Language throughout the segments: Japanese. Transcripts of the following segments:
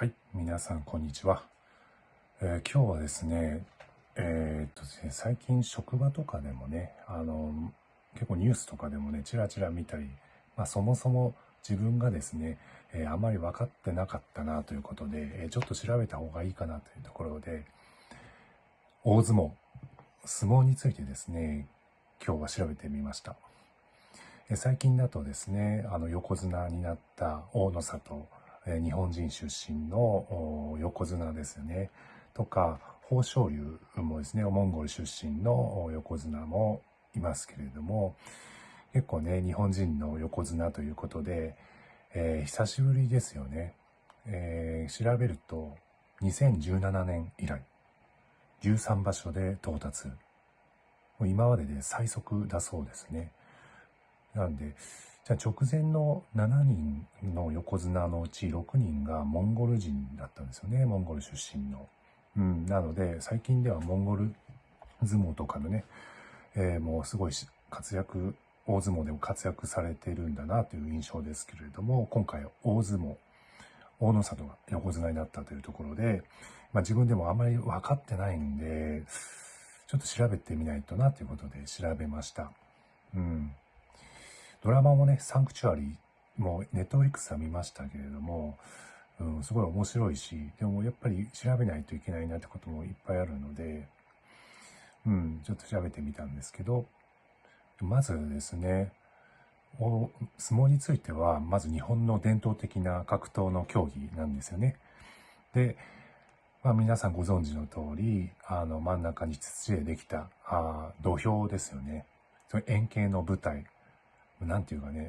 はい、皆さんこんにちは。今日はですね、最近職場とかでもね、結構ニュースとかでもね、ちらちら見たり、そもそも自分がですね、あまり分かってなかったなということで、ちょっと調べた方がいいかなというところで、大相撲、相撲についてですね、今日は調べてみました。最近だとですね、横綱になった大野里、日本人出身の横綱ですよね。とか、豊昇龍もですね、モンゴル出身の横綱もいますけれども、結構ね、日本人の横綱ということで、久しぶりですよね。調べると、2017年以来、13場所で到達。もう今までで最速だそうですね。なんで、じゃあ直前の7人の横綱のうち6人がモンゴル人だったんですよね。モンゴル出身の。なので、最近ではモンゴル相撲とかのね、もうすごい活躍、大相撲でも活躍されているんだなという印象ですけれども、今回大相撲、大野里が横綱になったというところで、自分でもあまり分かってないんで、ちょっと調べてみないとなということで調べました。ドラマもね、サンクチュアリーもネットフリックスは見ましたけれども、すごい面白いし、でもやっぱり調べないといけないなってこともいっぱいあるので、ちょっと調べてみたんですけど、まずですね、相撲については、まず日本の伝統的な格闘の競技なんですよね。で、皆さんご存知の通り、真ん中に土でできた土俵ですよね。その円形の舞台。なんていうかね、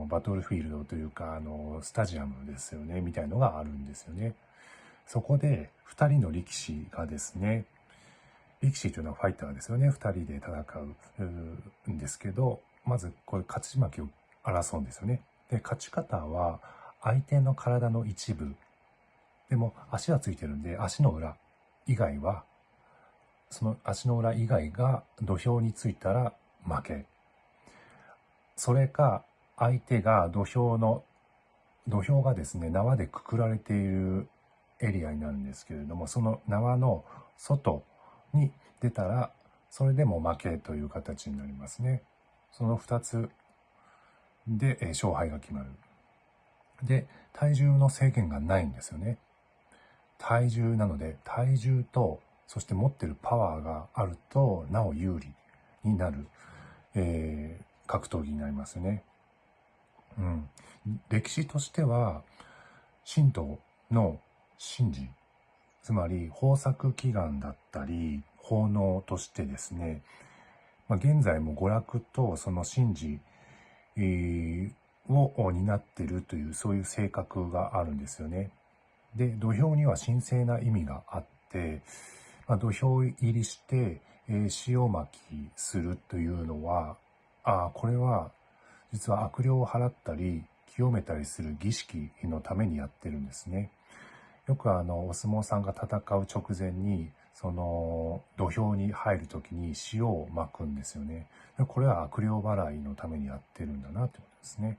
バトルフィールドというか、スタジアムですよね、みたいのがあるんですよね。そこで、二人の力士がですね、力士というのはファイターですよね、二人で戦うんですけど、まず、これ、勝ち負けを争うんですよね。で、勝ち方は、相手の体の一部、でも足はついてるんで、足の裏以外は、その足の裏以外が土俵についたら負け。それか、相手が土俵がですね、縄でくくられているエリアになるんですけれども、その縄の外に出たら、それでも負けという形になりますね。その2つで勝敗が決まる。で、体重の制限がないんですよね。体重なので、体重と、そして持ってるパワーがあると、なお有利になる、格闘技になりますね。歴史としては、神道の神事、つまり豊作祈願だったり、奉納としてですね、現在も娯楽とその神事、を担っているという、そういう性格があるんですよね。で、土俵には神聖な意味があって、土俵入りして、塩まきするというのは、これは実は悪霊を払ったり清めたりする儀式のためにやってるんですね。よくお相撲さんが戦う直前にその土俵に入るときに塩をまくんですよね。これは悪霊払いのためにやってるんだなってことですね。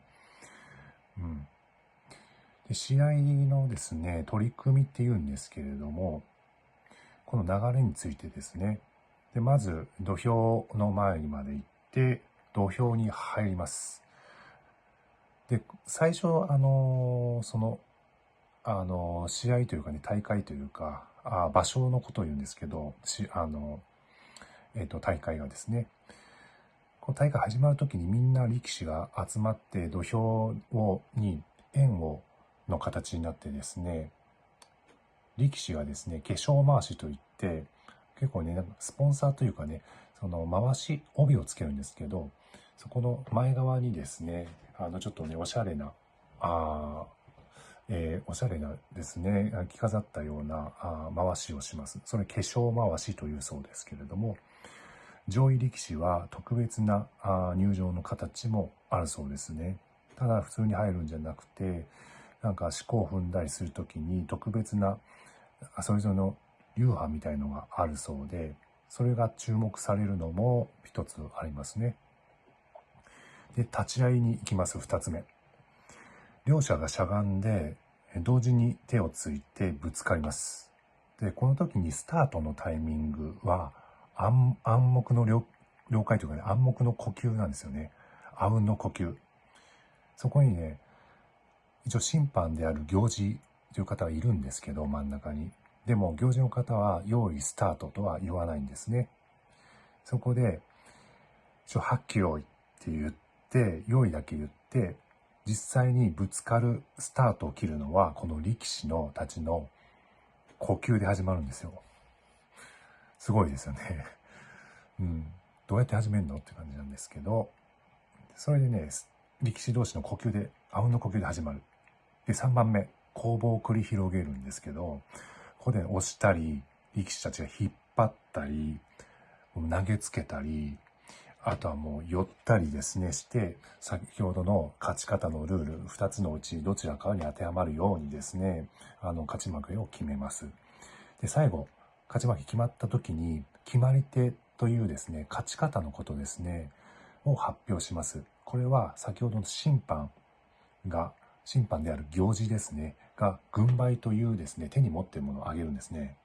で、試合のですね、取り組みっていうんですけれども、この流れについてですね。で、まず土俵の前にまで行って土俵に入ります。で、最初、試合というかね、大会というか、場所のことを言うんですけど、大会がですね、この大会始まるときにみんな力士が集まって土俵に円の形になってですね、力士がですね、化粧回しといって、結構ね、なんかスポンサーというかね、その回し、帯をつけるんですけど、そこの前側にですね、ちょっとね、おしゃれなですね、着飾ったような回しをします。それ化粧回しというそうですけれども、上位力士は特別な入場の形もあるそうですね。ただ普通に入るんじゃなくて、なんか四股を踏んだりするときに特別なそれぞれの流派みたいのがあるそうで、それが注目されるのも一つありますね。で、立ち合いに行きます、二つ目。両者がしゃがんで、同時に手をついてぶつかります。で、この時にスタートのタイミングは暗黙の了解というかね、暗黙の呼吸なんですよね。あうんの呼吸。そこにね、一応審判である行司という方がいるんですけど、真ん中に。でも行司の方は用意スタートとは言わないんですね。そこで、一応発揮用意って言って、用意だけ言って、実際にぶつかるスタートを切るのは、この力士のたちの呼吸で始まるんですよ。すごいですよね。うん。どうやって始めるのって感じなんですけど、それでね、力士同士の呼吸で、あうんの呼吸で始まる。で、3番目、攻防を繰り広げるんですけど、ここで押したり、力士たちが引っ張ったり、投げつけたり、あとはもう寄ったりですねして、先ほどの勝ち方のルール、2つのうちどちらかに当てはまるようにですね、勝ち負けを決めます。で、最後、勝ち負け決まった時に、決まり手というですね、勝ち方のことですね、を発表します。これは先ほどの審判である行司ですね、が軍配というですね、手に持っているものをあげるんですね。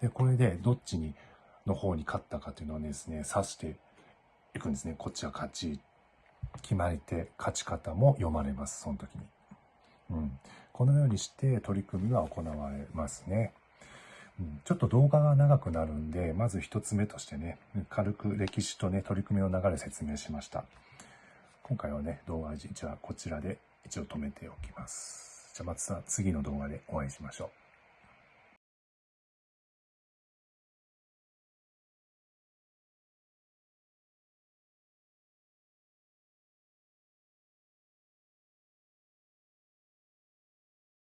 で、これでどっちの方に勝ったかというのをですね、指していくんですね。こっちは勝ち。決まり手、勝ち方も読まれます、その時に。このようにして取り組みが行われますね。ちょっと動画が長くなるんで、まず一つ目としてね、軽く歴史とね、取り組みの流れ説明しました。今回はね、動画じゃあこちらで一応止めておきます。じゃあまた次の動画でお会いしましょう。